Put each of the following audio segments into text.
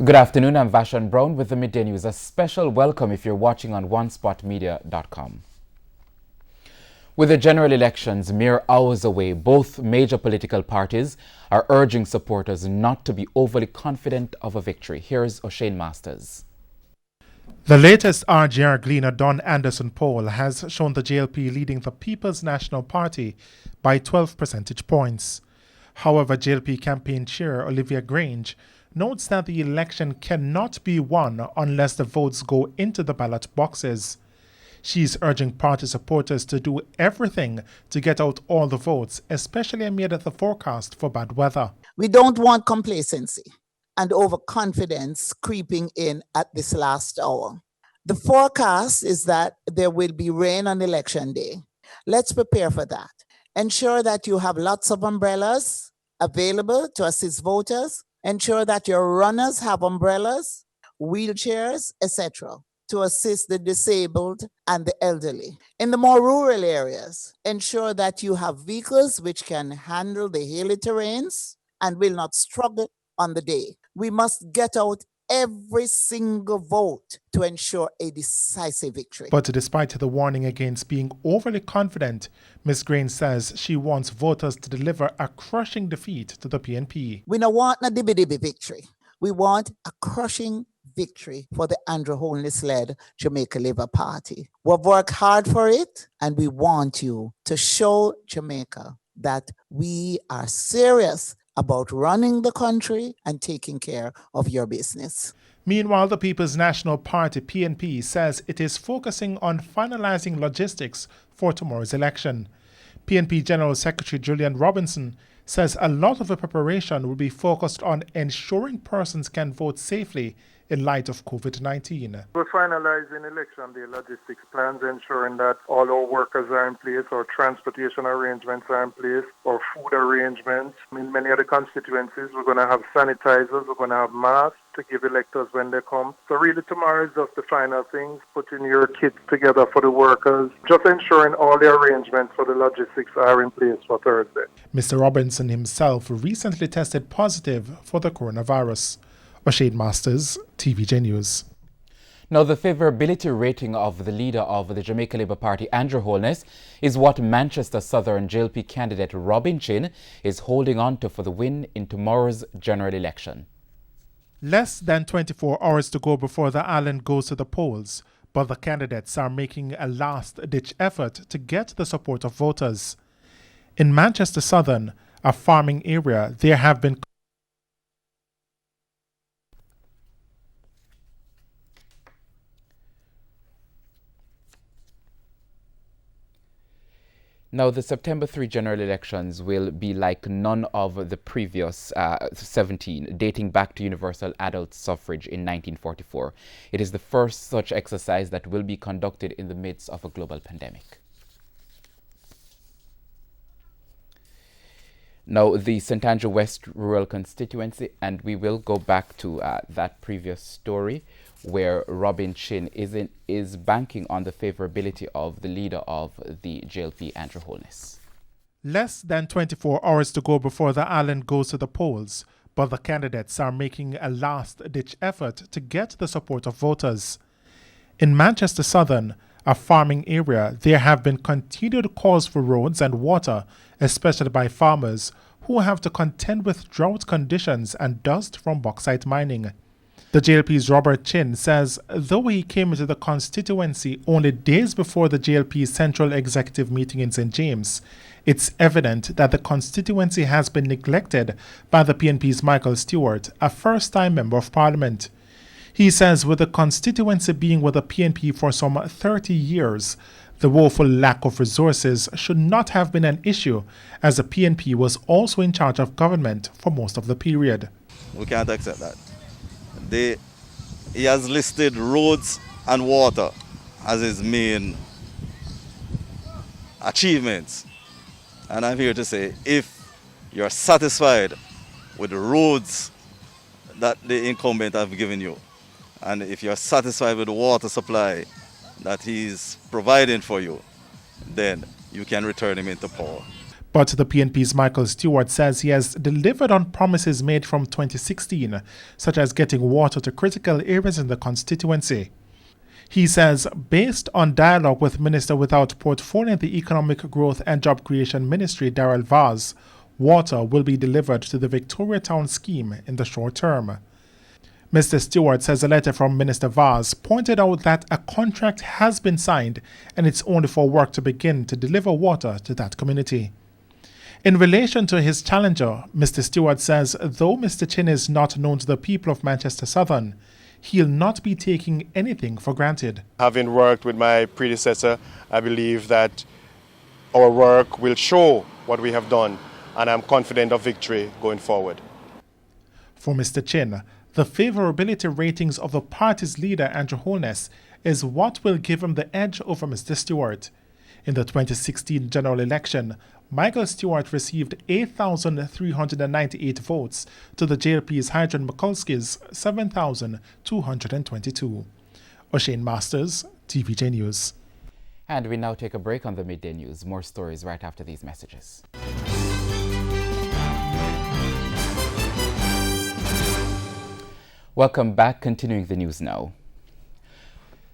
Good afternoon, I'm Vashan Brown with the Midday News. A special welcome if you're watching on onespotmedia.com. With the general elections mere hours away, both major political parties are urging supporters not to be overly confident of a victory. Here's O'Shane Masters. The latest RGR Gleaner Don Anderson poll has shown the JLP leading the People's National Party by 12 percentage points. However, JLP campaign chair Olivia Grange notes that the election cannot be won unless the votes go into the ballot boxes. She's urging party supporters to do everything to get out all the votes, especially amid the forecast for bad weather. We don't want complacency and overconfidence creeping in at this last hour. The forecast is that there will be rain on election day. Let's prepare for that. Ensure that you have lots of umbrellas available to assist voters. Ensure that your runners have umbrellas, wheelchairs, etc. to assist the disabled and the elderly. In the more rural areas, ensure that you have vehicles which can handle the hilly terrains and will not struggle on the day. We must get out every single vote to ensure a decisive victory. But despite the warning against being overly confident, Ms. Grange says she wants voters to deliver a crushing defeat to the PNP. We don't want a dibby-dibby victory. We want a crushing victory for the Andrew Holness-led Jamaica Labour Party. We've worked hard for it, and we want you to show Jamaica that we are serious about running the country and taking care of your business. Meanwhile, the People's National Party, PNP, says it is focusing on finalizing logistics for tomorrow's election. PNP General Secretary Julian Robinson says a lot of the preparation will be focused on ensuring persons can vote safely in light of COVID-19. We're finalizing election day logistics plans, ensuring that all our workers are in place, our transportation arrangements are in place, our food arrangements. In many of the constituencies, we're going to have sanitizers, we're going to have masks to give electors when they come. So really tomorrow is just the final things, putting your kits together for the workers, just ensuring all the arrangements for the logistics are in place for Thursday. Mr. Robinson himself recently tested positive for the coronavirus. O'Shane Masters, TVJ News. Now, the favourability rating of the leader of the Jamaica Labour Party, Andrew Holness, is what Manchester Southern JLP candidate Robin Chin is holding on to for the win in tomorrow's general election. Less than 24 hours to go before the island goes to the polls, but the candidates are making a last-ditch effort to get the support of voters. In Manchester Southern, a farming area, there have been Now, the September 3 general elections will be like none of the previous 17, dating back to universal adult suffrage in 1944. It is the first such exercise that will be conducted in the midst of a global pandemic. Now, the St. Andrew West rural constituency, and we will go back to that previous story where Robin Chin is banking on the favourability of the leader of the JLP, Andrew Holness. Less than 24 hours to go before the island goes to the polls, but the candidates are making a last-ditch effort to get the support of voters. In Manchester Southern, a farming area, there have been continued calls for roads and water, especially by farmers who have to contend with drought conditions and dust from bauxite mining. The JLP's Robert Chin says though he came into the constituency only days before the JLP's Central Executive meeting in St. James, it's evident that the constituency has been neglected by the PNP's Michael Stewart, a first-time Member of Parliament. He says with the constituency being with the PNP for some 30 years, the woeful lack of resources should not have been an issue, as the PNP was also in charge of government for most of the period. We can't accept that. He has listed roads and water as his main achievements. And I'm here to say, if you're satisfied with the roads that the incumbent have given you, and if you're satisfied with the water supply that he's providing for you, then you can return him into power. But the PNP's Michael Stewart says he has delivered on promises made from 2016, such as getting water to critical areas in the constituency. He says, based on dialogue with Minister without portfolio in the Economic Growth and Job Creation Ministry, Darrell Vaz, water will be delivered to the Victoria Town scheme in the short term. Mr. Stewart says a letter from Minister Vaz pointed out that a contract has been signed and it's only for work to begin to deliver water to that community. In relation to his challenger, Mr. Stewart says though Mr. Chin is not known to the people of Manchester Southern, he'll not be taking anything for granted. Having worked with my predecessor, I believe that our work will show what we have done, and I'm confident of victory going forward. For Mr. Chin, the favourability ratings of the party's leader, Andrew Holness, is what will give him the edge over Mr. Stewart. In the 2016 general election, Michael Stewart received 8,398 votes to the JLP's Hydron Mikulski's 7,222. O'Shane Masters, TVJ News. And we now take a break on the Midday News. More stories right after these messages. Welcome back. Continuing the news now.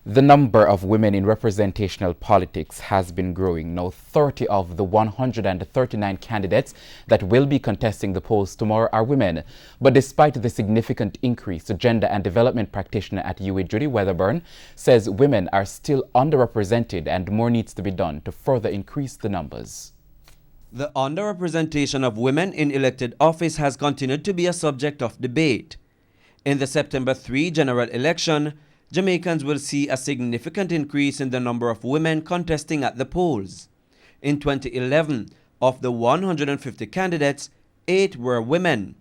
The number of women in representational politics has been growing. Now 30 of the 139 candidates that will be contesting the polls tomorrow are women. But despite the significant increase, the gender and development practitioner at UWI, Judy Weatherburn, says women are still underrepresented and more needs to be done to further increase the numbers. The underrepresentation of women in elected office has continued to be a subject of debate. In the September 3 general election, Jamaicans will see a significant increase in the number of women contesting at the polls. In 2011, of the 150 candidates, 8 were women.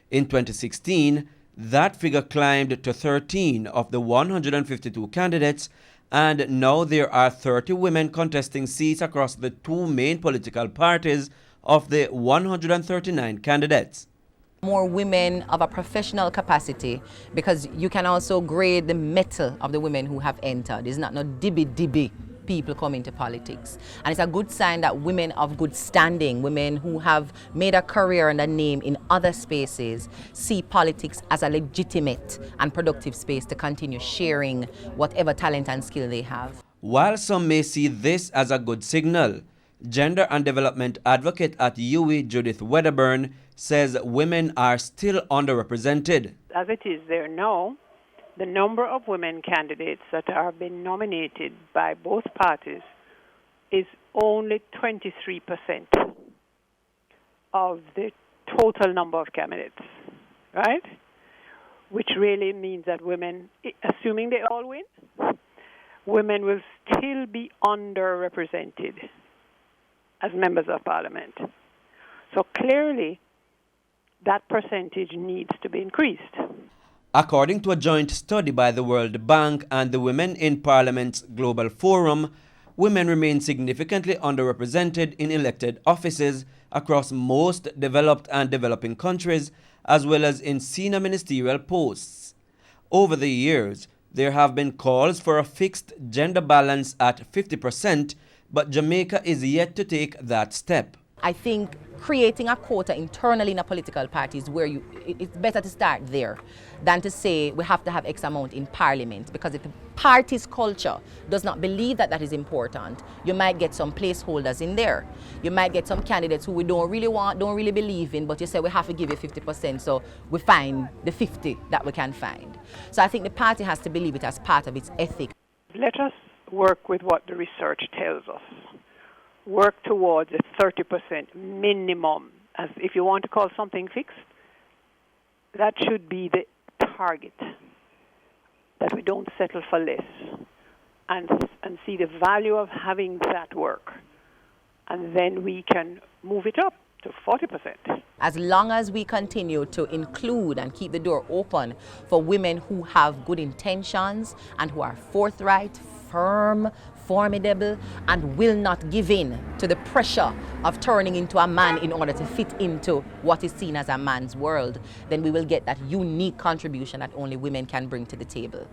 In 2016, that figure climbed to 13 of the 152 candidates, and now there are 30 women contesting seats across the 2 main political parties of the 139 candidates. More women of a professional capacity, because you can also grade the mettle of the women who have entered. It's not no dibby people come into politics. And it's a good sign that women of good standing, women who have made a career and a name in other spaces, see politics as a legitimate and productive space to continue sharing whatever talent and skill they have. While some may see this as a good signal, gender and development advocate at UWI, Judith Weatherburn, says women are still underrepresented. As it is there now, the number of women candidates that have been nominated by both parties is only 23% of the total number of candidates, right? Which really means that women, assuming they all win, women will still be underrepresented as members of parliament. So clearly, that percentage needs to be increased. According to a joint study by the World Bank and the Women in Parliament's Global Forum, women remain significantly underrepresented in elected offices across most developed and developing countries, as well as in senior ministerial posts. Over the years, there have been calls for a fixed gender balance at 50%, but Jamaica is yet to take that step. I think creating a quota internally in a political party is where it's better to start there than to say we have to have X amount in parliament, because if the party's culture does not believe that that is important, you might get some placeholders in there. You might get some candidates who we don't really believe in, but you say we have to give you 50%, so we find the 50 that we can find. So I think the party has to believe it as part of its ethic. Let us work with what the research tells us. Work towards a 30% minimum. As if you want to call something fixed, that should be the target, that we don't settle for less, and see the value of having that work, and then we can move it up to 40%. As long as we continue to include and keep the door open for women who have good intentions and who are forthright, firm, formidable, and will not give in to the pressure of turning into a man in order to fit into what is seen as a man's world, then we will get that unique contribution that only women can bring to the table.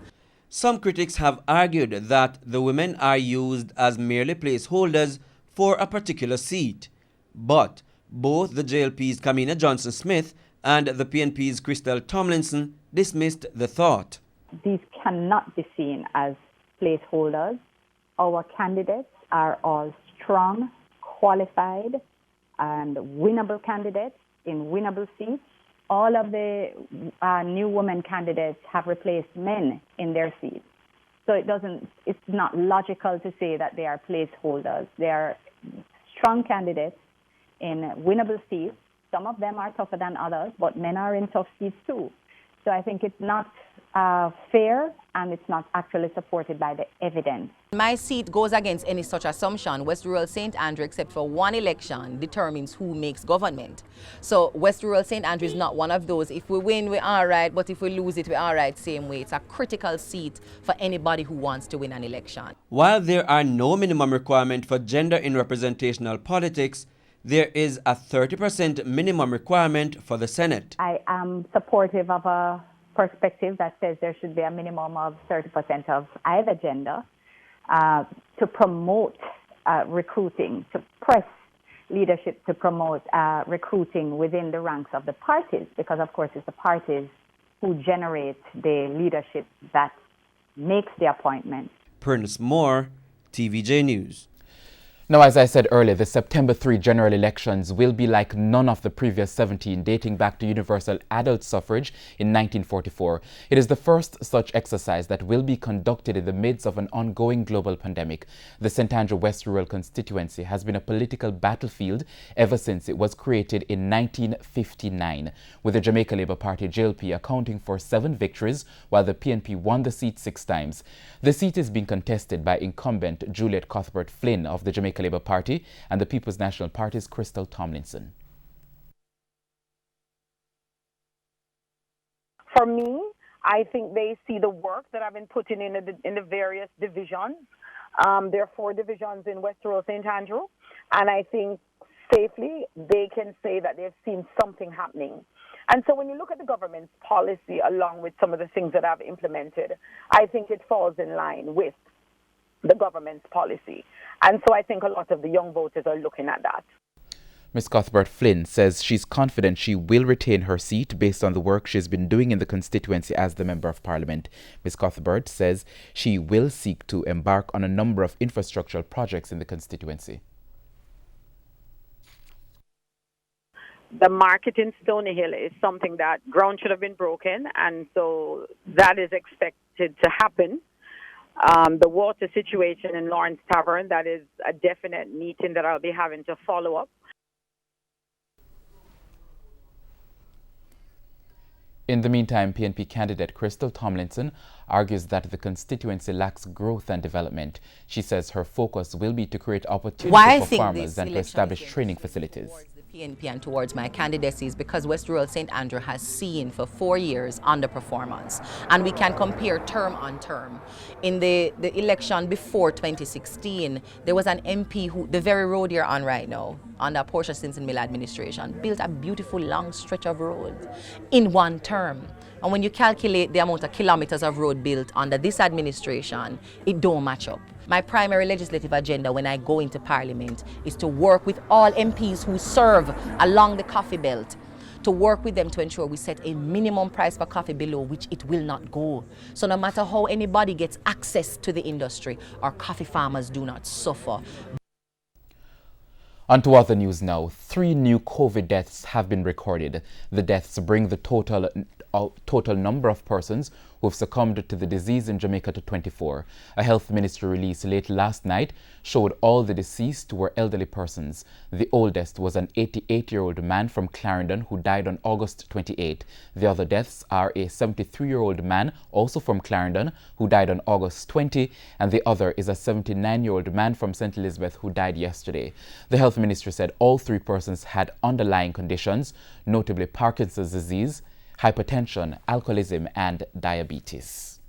Some critics have argued that the women are used as merely placeholders for a particular seat. But both the JLP's Kamina Johnson-Smith and the PNP's Crystal Tomlinson dismissed the thought. These cannot be seen as placeholders. Our candidates are all strong, qualified, and winnable candidates in winnable seats. All of the new women candidates have replaced men in their seats. So it's not logical to say that they are placeholders. They are strong candidates in winnable seats. Some of them are tougher than others, but men are in tough seats too. So I think it's not fair, and it's not actually supported by the evidence. My seat goes against any such assumption. West Rural St. Andrew, except for one election, determines who makes government. So West Rural St. Andrew is not one of those. If we win, we're all right, but if we lose it, we're all right same way. It's a critical seat for anybody who wants to win an election. While there are no minimum requirement for gender in representational politics, there is a 30% minimum requirement for the Senate. I am supportive of a perspective that says there should be a minimum of 30% of either gender to promote recruiting, to press leadership to promote recruiting within the ranks of the parties, because of course it's the parties who generate the leadership that makes the appointment. Prentice Moore, TVJ News. Now, as I said earlier, the September 3 general elections will be like none of the previous 17, dating back to universal adult suffrage in 1944. It is the first such exercise that will be conducted in the midst of an ongoing global pandemic. The St. Andrew West Rural constituency has been a political battlefield ever since it was created in 1959, with the Jamaica Labour Party JLP accounting for 7 victories, while the PNP won the seat 6 times. The seat is being contested by incumbent Juliet Cuthbert-Flynn of the Jamaica Labour Party and the People's National Party's Crystal Tomlinson. For me, I think they see the work that I've been putting in the various divisions. There are 4 divisions in West Rural St. Andrew, and I think safely they can say that they've seen something happening. And so when you look at the government's policy along with some of the things that I've implemented, I think it falls in line with the government's policy. And so I think a lot of the young voters are looking at that. Ms. Cuthbert-Flynn says she's confident she will retain her seat based on the work she's been doing in the constituency as the Member of Parliament. Ms. Cuthbert says she will seek to embark on a number of infrastructural projects in the constituency. The market in Stony Hill is something that ground should have been broken, and so that is expected to happen. The water situation in Lawrence Tavern, that is a definite meeting that I'll be having to follow up. In the meantime, PNP candidate Crystal Tomlinson argues that the constituency lacks growth and development. She says her focus will be to create opportunities for farmers and to establish training facilities. PNP and towards my candidacy is because West Rural St. Andrew has seen for 4 years underperformance, and we can compare term on term. In the election before 2016, there was an MP who, the very road you're on right now, under Portia Simpson Mill administration, built a beautiful long stretch of road in one term. And when you calculate the amount of kilometers of road built under this administration, it don't match up. My primary legislative agenda when I go into Parliament is to work with all MPs who serve along the coffee belt, to work with them to ensure we set a minimum price for coffee below which it will not go. So no matter how anybody gets access to the industry, our coffee farmers do not suffer. On to other news now. 3 new COVID deaths have been recorded. The deaths bring the total number of persons who have succumbed to the disease in Jamaica to 24. A health ministry release late last night showed all the deceased were elderly persons. The oldest was an 88-year-old man from Clarendon who died on August 28. The other deaths are a 73-year-old man, also from Clarendon, who died on August 20, and the other is a 79-year-old man from St. Elizabeth who died yesterday. The health ministry said all 3 persons had underlying conditions, notably Parkinson's disease, hypertension, alcoholism, and diabetes.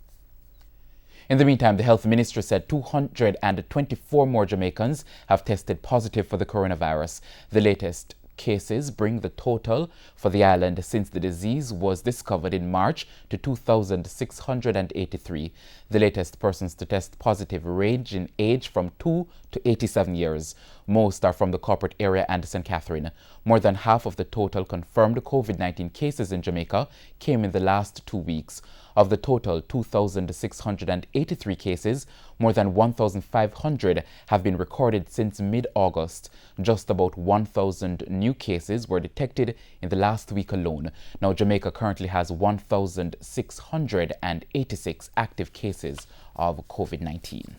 In the meantime, the health ministry said 224 more Jamaicans have tested positive for the coronavirus. The latest cases bring the total for the island since the disease was discovered in March to 2,683. The latest persons to test positive range in age from 2 to 87 years. Most are from the corporate area and St. Catherine. More than half of the total confirmed COVID-19 cases in Jamaica came in the last 2 weeks. Of the total 2,683 cases, more than 1,500 have been recorded since mid-August. Just about 1,000 new cases were detected in the last week alone. Now, Jamaica currently has 1,686 active cases of COVID-19.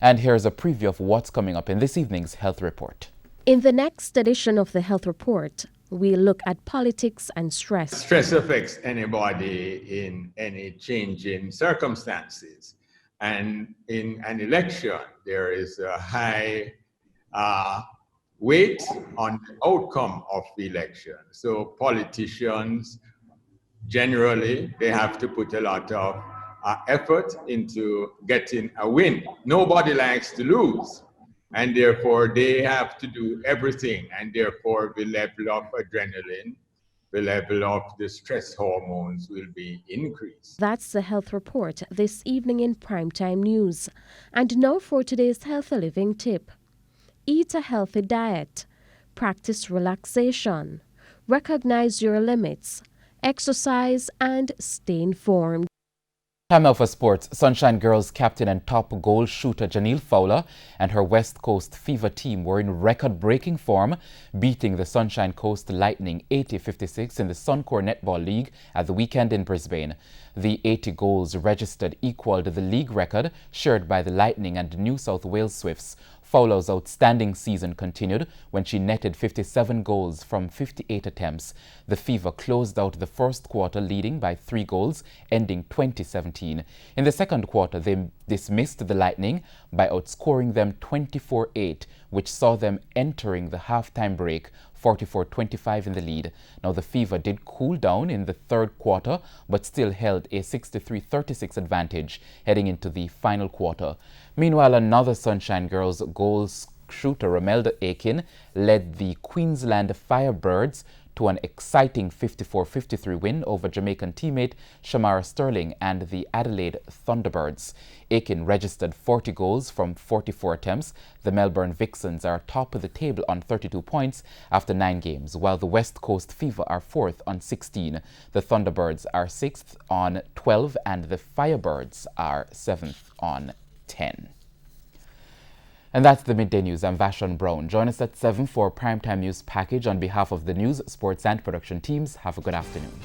And here's a preview of what's coming up in this evening's Health Report. In the next edition of the Health Report, we look at politics and stress. Stress affects anybody in any changing circumstances. And in an election, there is a high weight on the outcome of the election. So politicians, generally, they have to put a lot of effort into getting a win. Nobody likes to lose. And therefore, they have to do everything. And therefore, the level of adrenaline, the level of the stress hormones will be increased. That's the Health Report this evening in Primetime News. And now for today's healthy living tip. Eat a healthy diet. Practice relaxation. Recognize your limits. Exercise and stay informed. Time now for sports. Sunshine Girls captain and top goal shooter Janelle Fowler and her West Coast Fever team were in record-breaking form, beating the Sunshine Coast Lightning 80-56 in the Suncor Netball League at the weekend in Brisbane. The 80 goals registered equaled the league record shared by the Lightning and New South Wales Swifts. Fowler's outstanding season continued when she netted 57 goals from 58 attempts. The Fever closed out the first quarter leading by 3 goals, ending 2017. In the second quarter, they dismissed the Lightning by outscoring them 24-8, which saw them entering the halftime break 44-25 in the lead. Now, the Fever did cool down in the third quarter, but still held a 63-36 advantage heading into the final quarter. Meanwhile, another Sunshine Girls goal shooter, Romelda Aiken, led the Queensland Firebirds to an exciting 54-53 win over Jamaican teammate Shamara Sterling and the Adelaide Thunderbirds. Aiken registered 40 goals from 44 attempts. The Melbourne Vixens are top of the table on 32 points after 9 games, while the West Coast Fever are 4th on 16. The Thunderbirds are 6th on 12 and the Firebirds are 7th on 10. And that's the Midday News. I'm Vashon Brown. Join us at 7 for Primetime News Package on behalf of the news, sports and production teams. Have a good afternoon.